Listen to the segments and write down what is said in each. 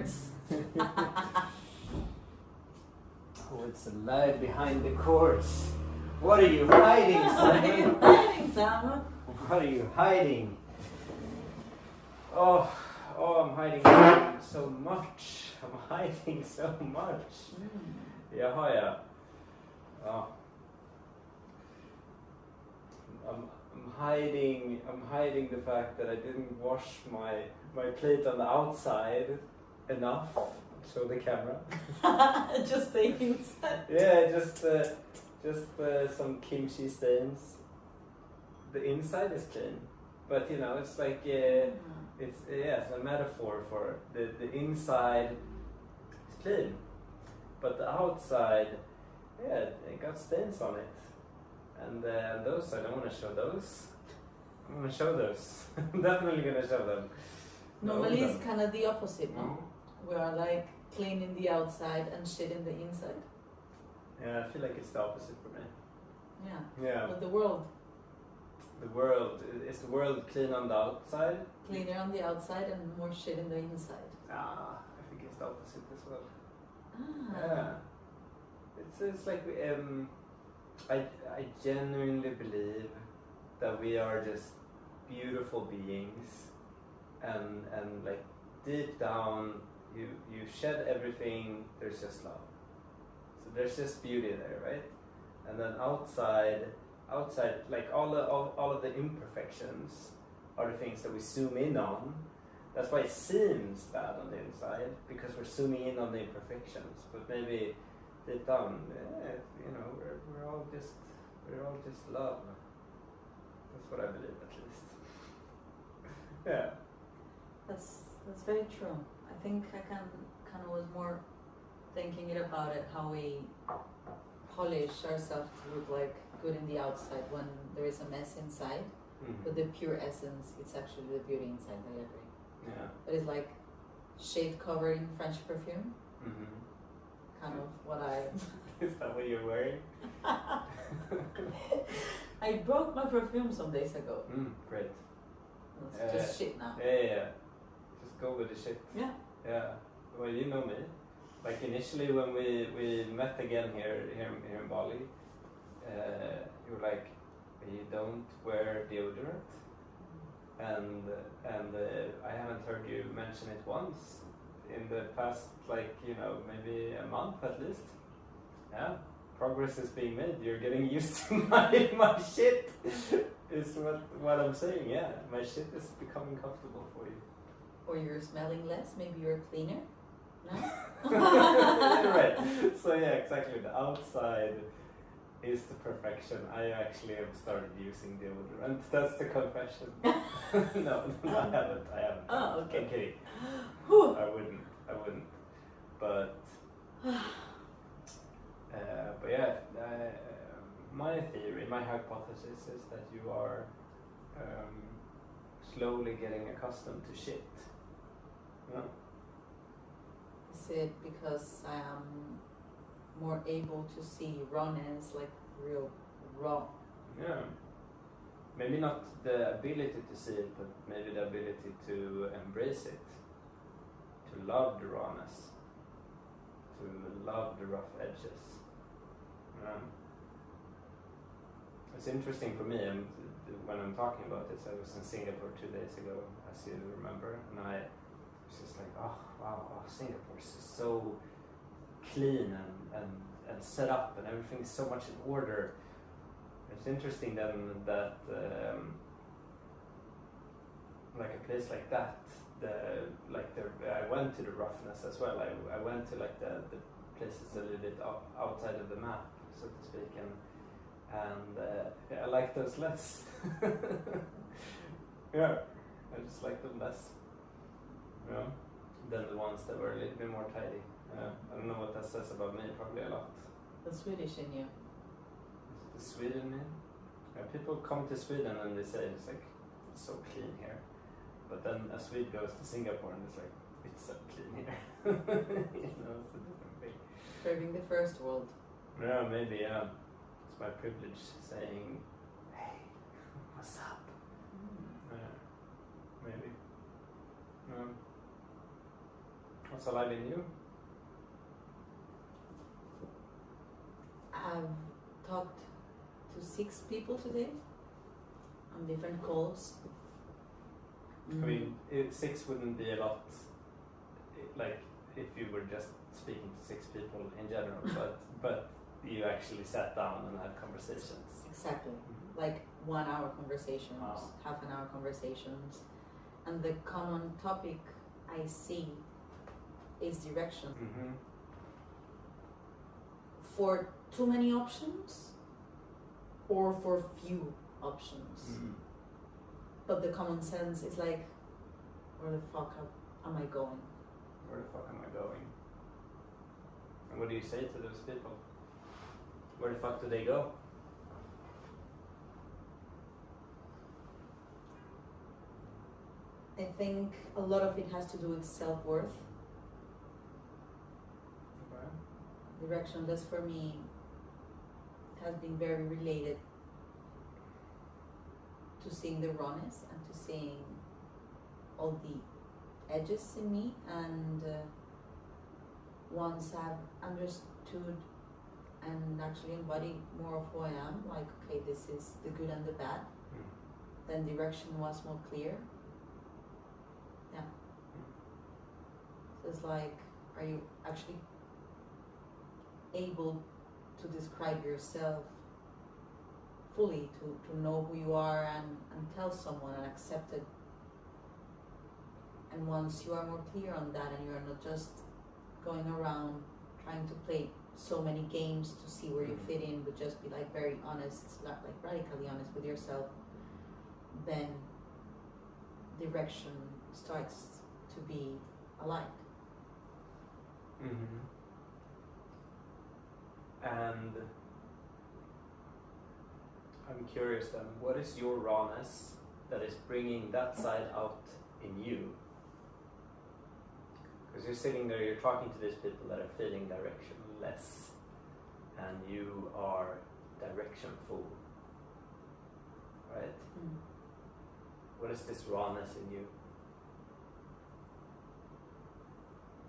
cords. Oh, it's alive behind the cords. What are you hiding, What are you Simon? hiding, Simon? What are you hiding? Oh, I'm hiding so much. I'm hiding so much. Jaha, ja. Ja. I'm hiding the fact that I didn't wash my plate on the outside enough. Show the camera. Just the inside. Yeah, just some kimchi stains. The inside is clean, but you know it's like it's a metaphor for the inside is clean, but the outside, it got stains on it, and those I don't want to show those. I'm gonna show those. I'm definitely gonna show them. Normally it's kind of the opposite, no? Mm-hmm. We are like cleaning the outside and shit in the inside. Yeah, I feel like it's the opposite for me. Yeah. Yeah. But the world. Is the world clean on the outside? Cleaner on the outside and more shit in the inside. I think it's the opposite as well. Ah. Yeah. It's like I genuinely believe that we are just beautiful beings, and like deep down you shed everything, there's just love. So there's just beauty there, right? And then outside, like all of the imperfections are the things that we zoom in on. That's why it seems bad on the inside, because we're zooming in on the imperfections. But maybe deep down, you know, we're all just love. That's what I believe, at least. Yeah. That's very true. I think I kind of was more thinking about it, how we polish ourselves to look like good in the outside when there is a mess inside. Mm-hmm. But the pure essence, it's actually the beauty inside. I agree. Yeah. But it's like shade covered in French perfume. Mm-hmm. Kind of what I. Is that what you're wearing? I broke my perfume some days ago. Great. It's just shit now. Yeah. Just go with the shit. Yeah. Yeah. Well, you know me. Like initially when we met again here in Bali, you were like, you don't wear deodorant, and I haven't heard you mention it once in the past, like, you know, maybe a month at least. Yeah. Progress is being made. You're getting used to my shit. Is what I'm saying. Yeah, my shit is becoming comfortable for you. Or you're smelling less. Maybe you're cleaner. No. Right. So yeah, exactly. The outside is the perfection. I actually have started using deodorant. That's the confession. No, I haven't. Oh, okay. I'm kidding. Whew. I wouldn't. But. But yeah, my theory, my hypothesis is that you are slowly getting accustomed to shit. Yeah. Is it because I am more able to see rawness, like real raw? Yeah. Maybe not the ability to see it, but maybe the ability to embrace it, to love the rawness, to love the rough edges. It's interesting for me, and when I'm talking about this, I was in Singapore 2 days ago, as you remember, and I was just like, oh wow, Singapore is just so clean and set up, and everything is so much in order. It's interesting then that like a place like that, I went to the roughness as well. I went to like the places a little bit outside of the map, so to speak, and I like those less. Yeah, I just like them less, than the ones that were a little bit more tidy. I don't know what that says about me, probably a lot. The Swedish in you. The Sweden in me? People come to Sweden and they say it's like, it's so clean here. But then a Swede goes to Singapore and it's like, it's so clean here. It's a different thing. Craving the first world. Yeah, maybe, yeah. It's my privilege saying, hey, what's up? Maybe. What's alive in you? I've talked to 6 people today on different calls. I mean, 6 wouldn't be a lot, like if you were just speaking to 6 people in general, but you actually sat down and had conversations. Exactly. Like 1 hour conversations, half an hour conversations. And the common topic I see is direction. For too many options or for few options. But the common sense is like, where the fuck am I going? Where the fuck am I going? And what do you say to those people? Where the fuck do they go? I think a lot of it has to do with self-worth. Okay. Directionless for me has been very related to seeing the rawness and to seeing all the edges in me, and once I've understood and actually embodied more of who I am, like, okay, this is the good and the bad, then direction was more clear. Yeah. So it's like, are you actually able to describe yourself fully, to know who you are and tell someone and accept it? And once you are more clear on that and you are not just going around trying to play so many games to see where you fit in, but just be like very honest, like radically honest with yourself, then direction starts to be aligned. And I'm curious then, what is your rawness that is bringing that side out in you? Because you're sitting there, you're talking to these people that are feeling directionless, and you are directionful, right? What is this rawness in you?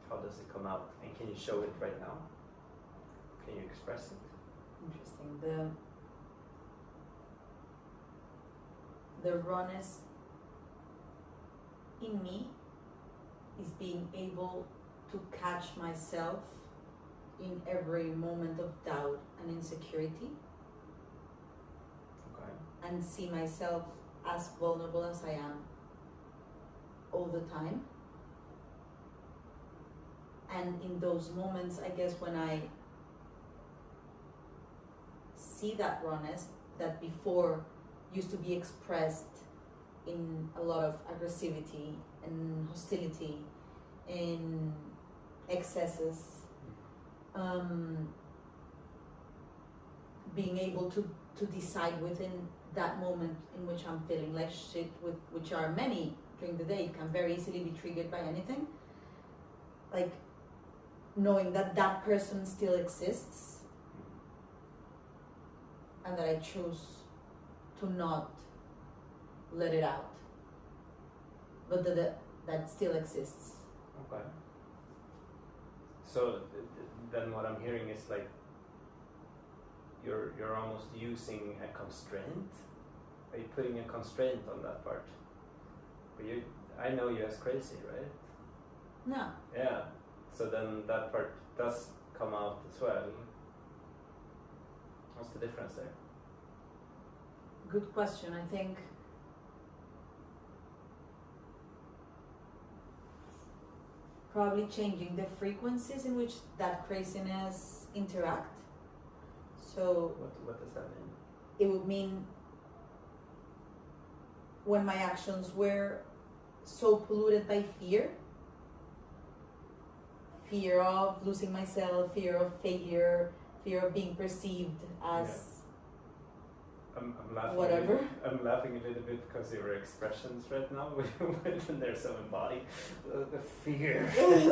How does it come out? And can you show it right now? Can you express it? Interesting. The rawness in me is being able to catch myself in every moment of doubt and insecurity. Okay. And see myself as vulnerable as I am all the time. And in those moments, I guess, when I see that rawness that before used to be expressed in a lot of aggressivity and hostility, in excesses, being able to decide within that moment in which I'm feeling like shit, which are many during the day, it can very easily be triggered by anything, like knowing that that person still exists and that I choose to not let it out, but that still exists. Okay. So then what I'm hearing is like you're almost using a constraint. Are you putting a constraint on that part? But I know you as crazy, right? No. Yeah. So then that part does come out as well. What's the difference there? Good question. I think probably changing the frequencies in which that craziness interact. So what does that mean? It would mean when my actions were so polluted by fear of losing myself, fear of failure, fear of being perceived as I'm laughing. whatever. I'm laughing a little bit because your expressions right now, when they're so embodied, the fear. Is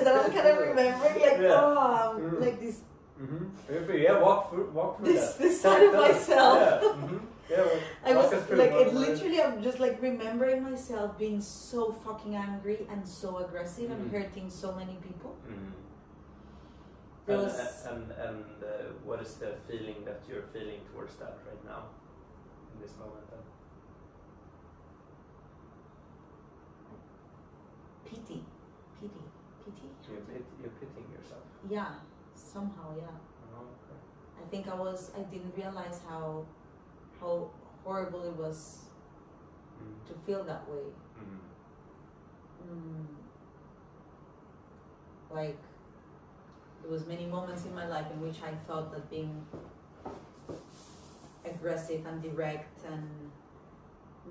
that I'm kind of remembering, like, like this. Yeah, walk through this side of myself. Yeah. Yeah, I walk was us through like, what- it literally, I'm just like remembering myself being so fucking angry and so aggressive and hurting so many people. There And, was, what is the feeling that you're feeling towards that right now, in this moment? Then? pity. You're pitying yourself. Yeah, somehow, yeah. Oh, okay. I think I didn't realize how horrible it was to feel that way. Like, there was many moments in my life in which I thought that being aggressive and direct and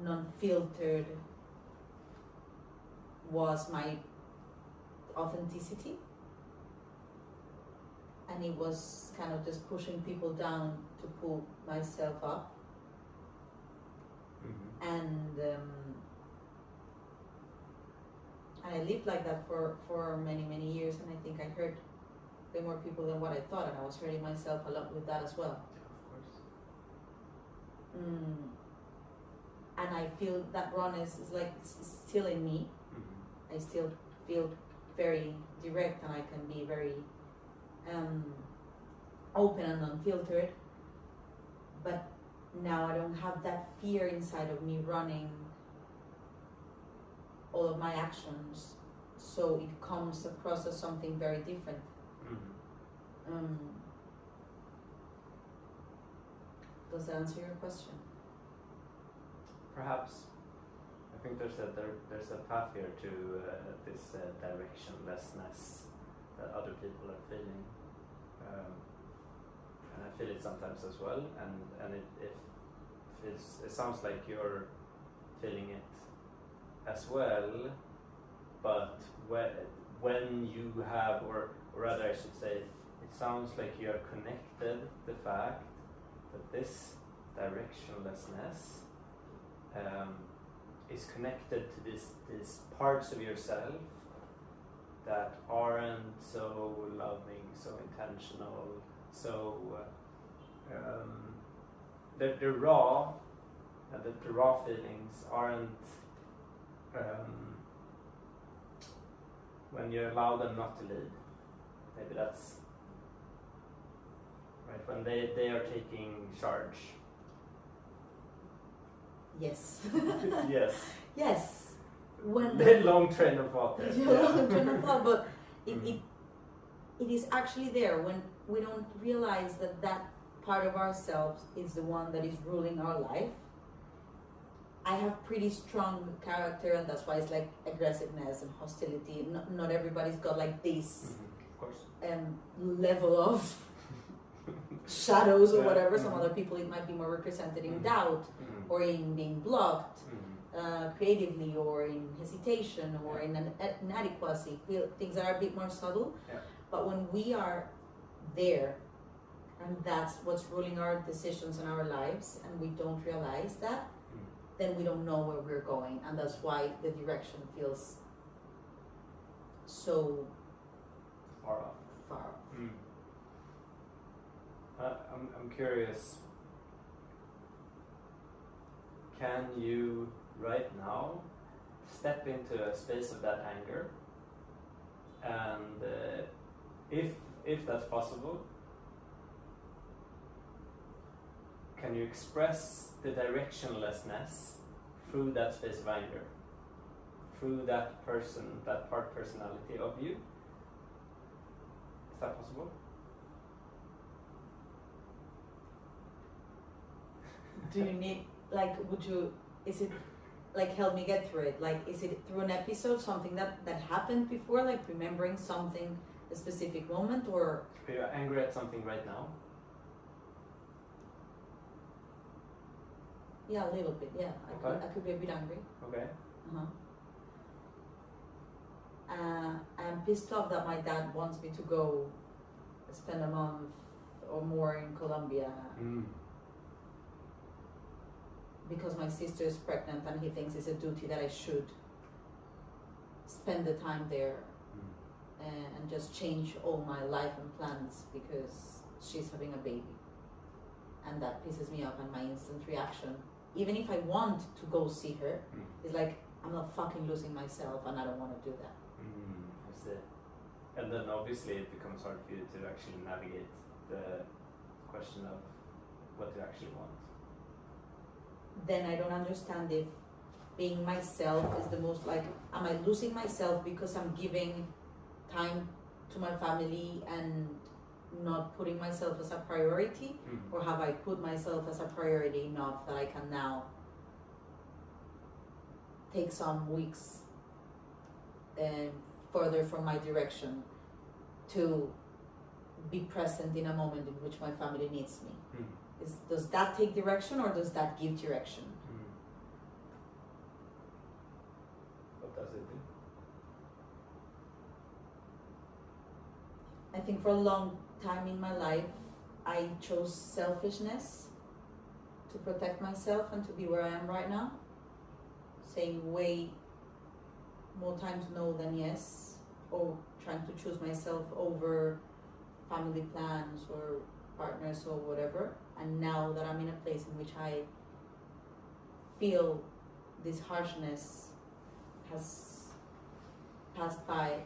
non-filtered was my authenticity, and it was kind of just pushing people down to pull myself up. And I lived like that for many years, and I think I hurt way more people than what I thought, and I was hurting myself a lot with that as well. Of course. And I feel that rawness is like still in me. I still feel very direct, and I can be very open and unfiltered, but now I don't have that fear inside of me running all of my actions, so it comes across as something very different. Does that answer your question? Perhaps. I think there's a path here to this directionlessness that other people are feeling, and I feel it sometimes as well. And it sounds like you're feeling it as well. But when you have, or rather, I should say, it sounds like you are connected the fact that this directionlessness is connected to these parts of yourself that aren't so loving, so intentional, so they're raw, and that the raw feelings aren't when you allow them not to lead. Maybe that's right, when they are taking charge. Yes. Yes. Yes. When Long train of thought there. long train of thought, but it is actually there when we don't realize that part of ourselves is the one that is ruling our life. I have pretty strong character, and that's why it's like aggressiveness and hostility. Not everybody's got like this Of course. level of shadows or Yeah. whatever. Some other people, it might be more represented in doubt or in being blocked creatively, or in hesitation, or in an inadequacy. Things that are a bit more subtle. Yeah. But when we are there, and that's what's ruling our decisions in our lives, and we don't realize that, then we don't know where we're going, and that's why the direction feels so Far off. far. I'm curious. Can you right now step into a space of that anger, and if that's possible, can you express the directionlessness through that space of anger, through that person, that part personality of you? Is that possible? Do you need, like, is it, like, help me get through it? Like, is it through an episode, something that happened before, like remembering something, a specific moment, or? Are you angry at something right now? Yeah, a little bit, yeah. Okay. I could be a bit angry. Okay. I'm pissed off that my dad wants me to go spend a month or more in Colombia because my sister is pregnant, and he thinks it's a duty that I should spend the time there and just change all my life and plans because she's having a baby. and that pisses me off, and my instant reaction, even if I want to go see her, is like, I'm not fucking losing myself and I don't want to do that. I see. And then obviously it becomes hard for you to actually navigate the question of what you actually want. Then I don't understand if being myself is the most, like, am I losing myself because I'm giving time to my family and not putting myself as a priority, or have I put myself as a priority enough that I can now take some weeks further from my direction to be present in a moment in which my family needs me? Does that take direction, or does that give direction? What does it do? I think for a long time in my life, I chose selfishness to protect myself and to be where I am right now, saying way more times no than yes, or trying to choose myself over family plans or partners or whatever. And now that I'm in a place in which I feel this harshness has passed by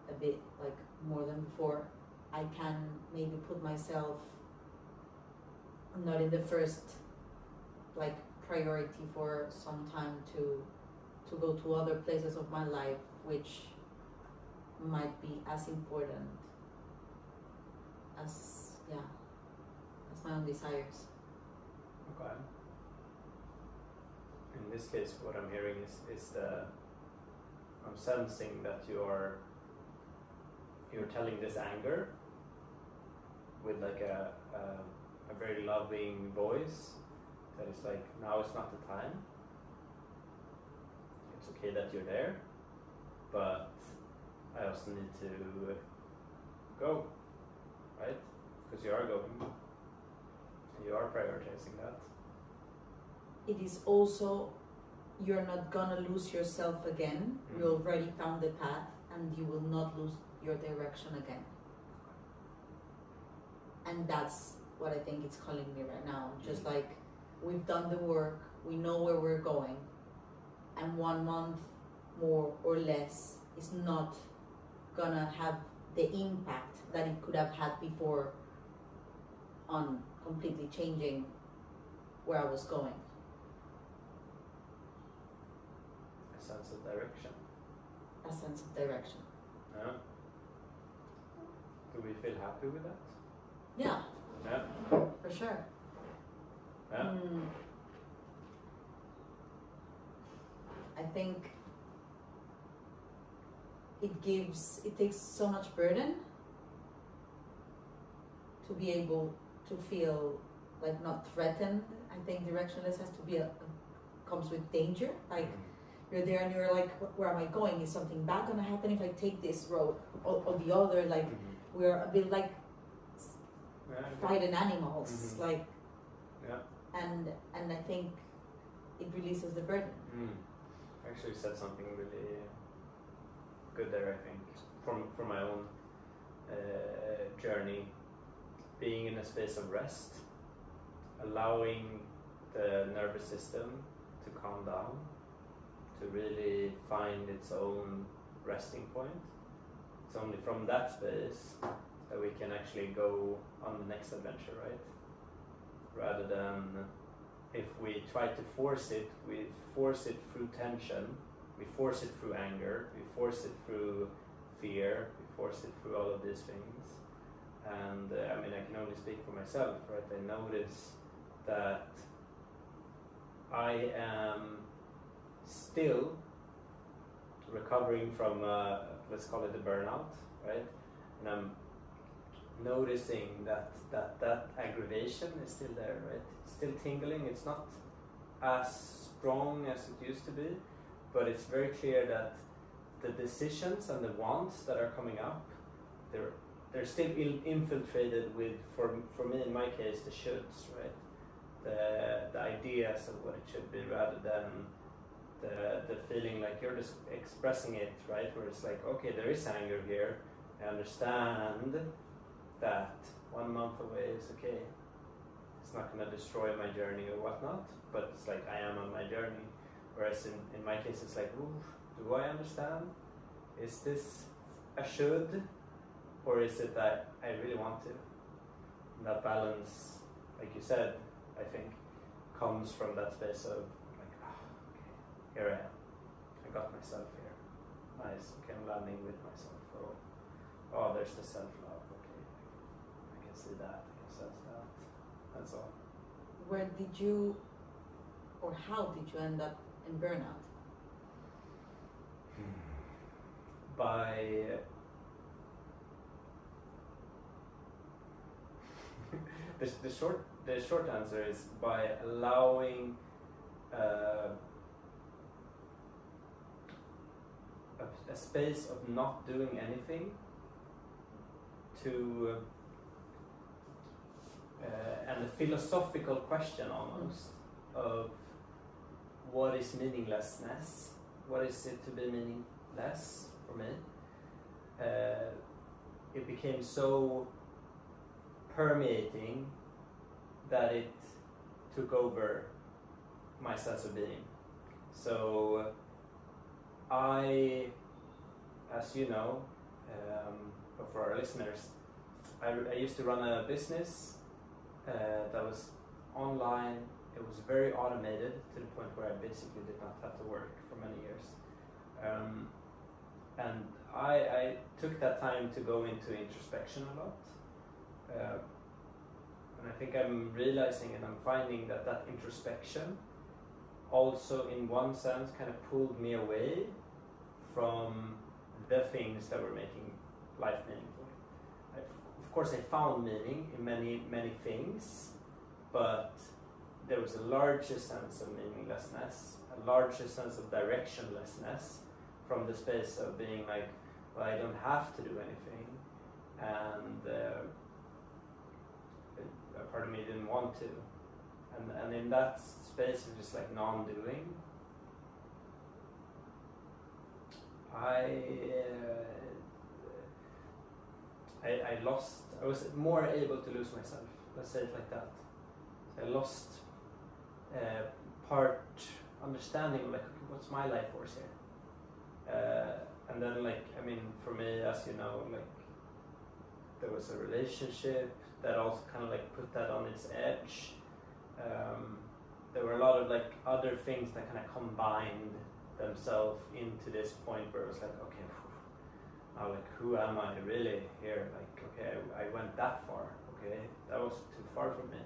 a bit, like more than before, I can maybe put myself not in the first like priority for some time to go to other places of my life which might be as important as my own desires. Okay. In this case, what I'm hearing is I'm sensing that you're telling this anger with like a very loving voice that is like, now is not the time. It's okay that you're there, but I also need to go, right? Because you are going. You are prioritizing that. It is also, you're not gonna lose yourself again. You already found the path, and you will not lose your direction again. And that's what I think it's calling me right now. Just like, we've done the work, we know where we're going, and 1 month more or less is not gonna have the impact that it could have had before on completely changing where I was going. A sense of direction. A sense of direction. Yeah. Do we feel happy with that? Yeah. Yeah. For sure. Yeah. I think it takes so much burden to be able to feel like not threatened. I think directionless has to be comes with danger. Like you're there and you're like, where am I going? Is something bad gonna happen if I take this road or the other? Like we're a bit like frightened animals. Like and I think it releases the burden. Actually said something really good there, I think, from my own journey, being in a space of rest, allowing the nervous system to calm down, to really find its own resting point. It's only from that space that we can actually go on the next adventure, right? Rather than if we try to force it, we force it through tension, we force it through anger, we force it through fear, we force it through all of these things. And I mean, I can only speak for myself, right? I notice that I am still recovering from, let's call it a burnout, right? And I'm noticing that aggravation is still there, right? It's still tingling. It's not as strong as it used to be, but it's very clear that the decisions and the wants that are coming up, they're still infiltrated with, for me in my case, the shoulds, right? The ideas of what it should be, rather than the feeling like you're just expressing it, right? Where it's like, okay, there is anger here. I understand that 1 month away is okay, it's not going to destroy my journey or whatnot, but it's like I am on my journey. Whereas in my case, it's like, ooh, do I understand? Is this a should, or is it that I really want to? And that balance, like you said, I think comes from that space of like, okay, here I am. I got myself here. Nice. Okay, I'm landing with myself. Oh, there's the self-love. Okay, I can see that. I can sense that. That's all. Where did you, or how did you end up in burnout? By the short answer is by allowing a space of not doing anything to and the philosophical question almost of what is meaninglessness, what is it to be meaningless for me. It became so permeating that it took over my sense of being. So I, as you know, but for our listeners, I used to run a business that was online. It was very automated to the point where I basically did not have to work for many years. And I took that time to go into introspection a lot. And I think I'm realizing and I'm finding that introspection also in one sense kind of pulled me away from the things that were making life meaningful. Of course I found meaning in many things, but there was a larger sense of meaninglessness, a larger sense of directionlessness from the space of being like, well, I don't have to do anything, and a part of me didn't want to, and in that space of just like non-doing, I was more able to lose myself, let's say it like that. So I lost part understanding of like, okay, what's my life force here? And then like, I mean, for me, as you know, like there was a relationship that also kind of like put that on its edge. There were a lot of like other things that kind of combined themselves into this point where it was like, okay, now like who am I really here? Like, okay, I went that far. Okay, that was too far from me.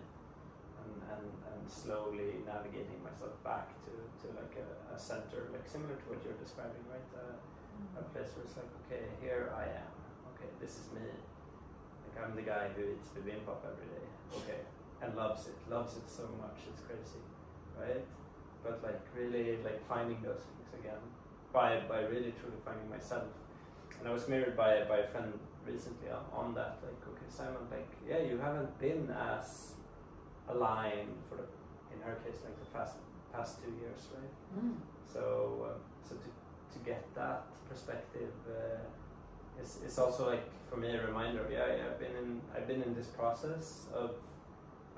And slowly navigating myself back to like a center, like similar to what you're describing, right? A place where it's like, okay, here I am. Okay, this is me. Like I'm the guy who eats the bibimbap every day. Okay, and loves it so much. It's crazy, right? But like really like finding those things again by really truly finding myself. And I was mirrored by a friend recently on that. Like, okay, Simon, like, yeah, you haven't been as aligned for the, in her case, like the past 2 years, right? So to get that perspective is also like for me a reminder of I've been in this process of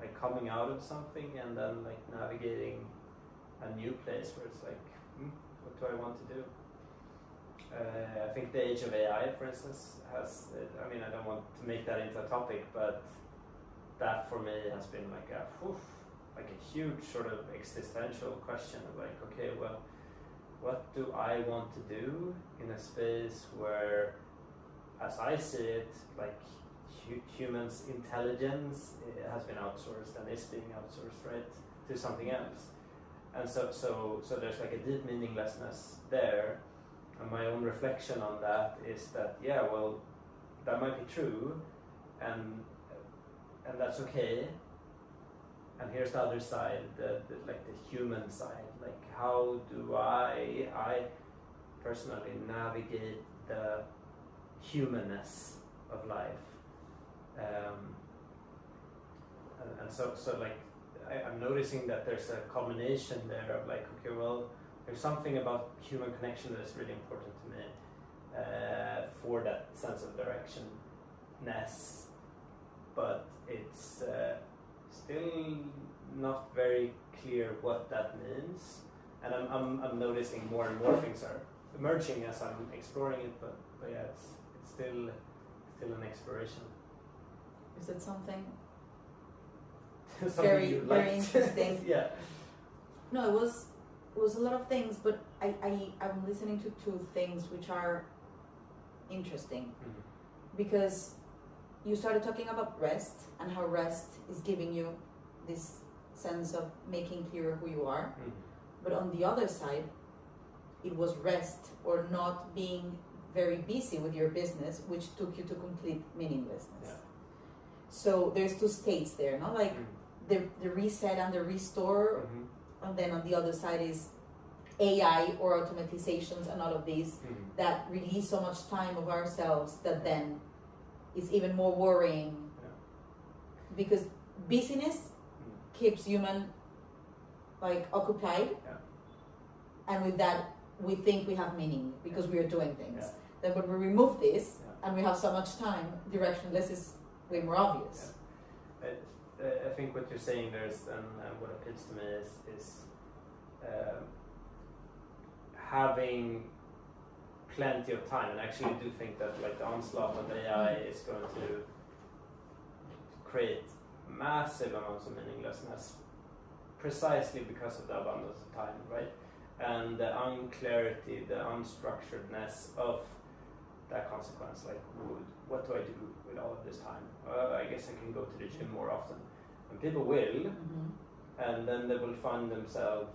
like coming out of something and then like navigating a new place where it's like, what do I want to do? I think the age of AI, for instance, has, I mean, I don't want to make that into a topic, but that for me has been like a huge sort of existential question of like, okay, well, what do I want to do in a space where, as I see it, like humans' intelligence has been outsourced and is being outsourced, right, to something else. And so there's like a deep meaninglessness there. And my own reflection on that is that, yeah, well, that might be true, and that's okay. And here's the other side, like the human side. Like, how do I personally navigate the humanness of life? And so like I'm noticing that there's a combination there of like, okay, well, there's something about human connection that is really important to me for that sense of directionness, but it's still not very clear what that means, and I'm noticing more and more things are emerging as I'm exploring it, but yeah, it's still an exploration. Is it something Something very interesting? Yeah. No, it was a lot of things, but I'm listening to two things which are interesting, because you started talking about rest and how rest is giving you this sense of making clearer who you are, but on the other side, it was rest or not being very busy with your business, which took you to complete meaninglessness. Yeah. So there's two states there, no? Like the reset and the restore, and then on the other side is AI or automatizations and all of these that release so much time of ourselves that then it's even more worrying, because busyness keeps human like occupied, and with that we think we have meaning because we are doing things. Then when we remove this and we have so much time, directionless is way more obvious. I think what you're saying there is, and what appeals to me is having plenty of time, and I actually do think that like the onslaught of AI is going to create massive amounts of meaninglessness precisely because of the abundance of time, right? And the unclarity, the unstructuredness of that consequence, like what do I do with all of this time? I guess I can go to the gym more often, and people will, and then they will find themselves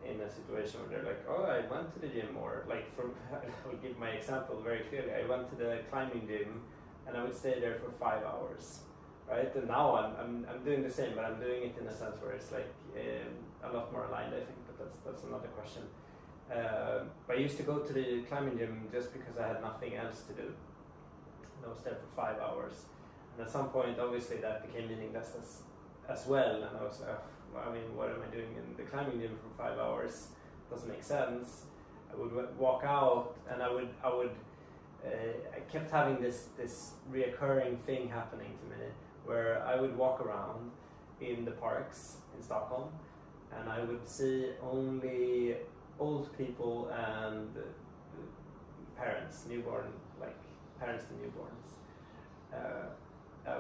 in a situation where they're like, oh, I went to the gym more. Like, I'll give my example very clearly. I went to the climbing gym, and I would stay there for 5 hours, right? And now I'm doing the same, but I'm doing it in a sense where it's like a lot more aligned, I think. But that's another question. I used to go to the climbing gym just because I had nothing else to do. And I was there for 5 hours, and at some point, obviously, that became meaningless as well. And I was like, I mean, what am I doing in the climbing gym for 5 hours? Doesn't make sense. I would walk out, and I kept having this reoccurring thing happening to me, where I would walk around in the parks in Stockholm, and I would see only old people and parents, parents to newborns.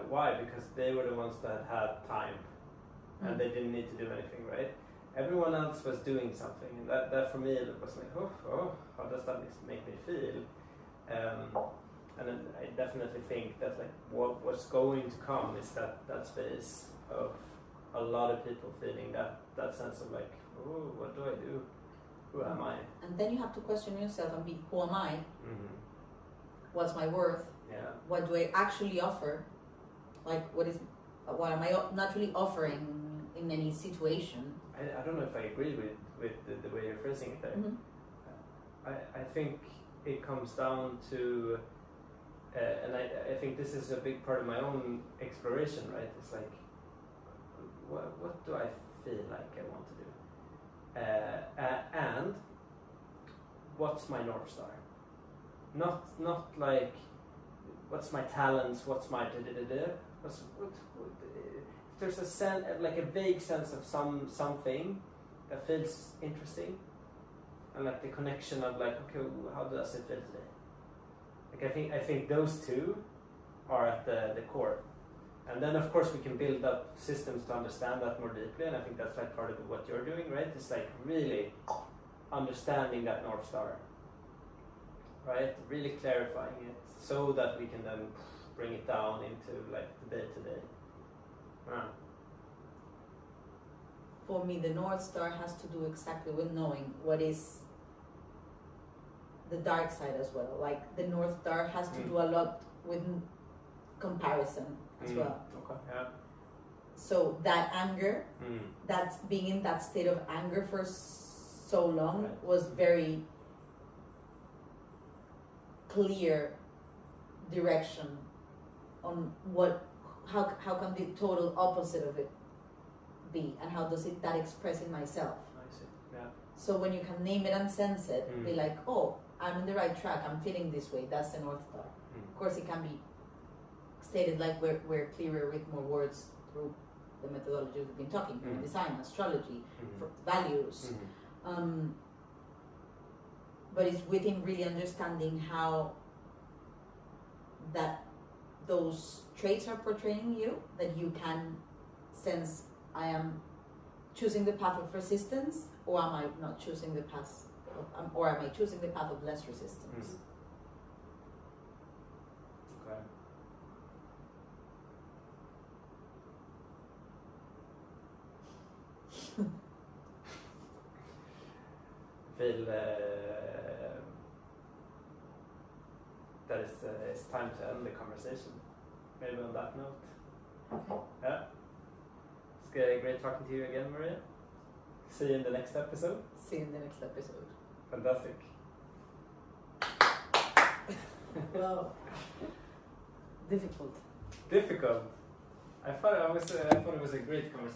Why? Because they were the ones that had time, and they didn't need to do anything, right? Everyone else was doing something, and that for me was like, oh, how does that make me feel? And then I definitely think that like what's going to come is that space of a lot of people feeling that sense of like, oh, what do I do? Who am I? And then you have to question yourself and be, who am I? What's my worth? Yeah. What do I actually offer? Like, what am I naturally offering in any situation? I don't know if I agree with the way you're phrasing it there. I think it comes down to, and I think this is a big part of my own exploration, right? It's like, what do I feel like I want to do? And what's my North Star? Not like, what's my talents, what's my if there's a vague sense of something that feels interesting, and like the connection of like, okay, how does it feel today? Like I think those two are at the core, and then of course we can build up systems to understand that more deeply, and I think that's like part of what you're doing, right? It's like really understanding that North Star, right? Really clarifying it so that we can then bring it down into like the day-to-day. For me, the North Star has to do exactly with knowing what is the dark side as well. Like the North Star has to do a lot with comparison as well. Okay. Yeah. So that anger, that's being in that state of anger for so long was very clear direction on how can the total opposite of it be, and how does that express in myself. I see. Yeah. So when you can name it and sense it, be like, oh, I'm in the right track, I'm feeling this way, that's the North Star. Of course it can be stated like we're clearer with more words through the methodology we've been talking, human Mm. design, astrology, Mhm. values. Mhm. But it's within really understanding how that those traits are portraying you, that you can sense, I am choosing the path of resistance, or am I not choosing the path of, or am I choosing the path of less resistance? Okay. I feel that it's time to end the conversation. Maybe on that note. Okay. Yeah. It's great talking to you again, Maria. See you in the next episode. See you in the next episode. Fantastic. Wow. Difficult. Difficult. I thought it was a great conversation.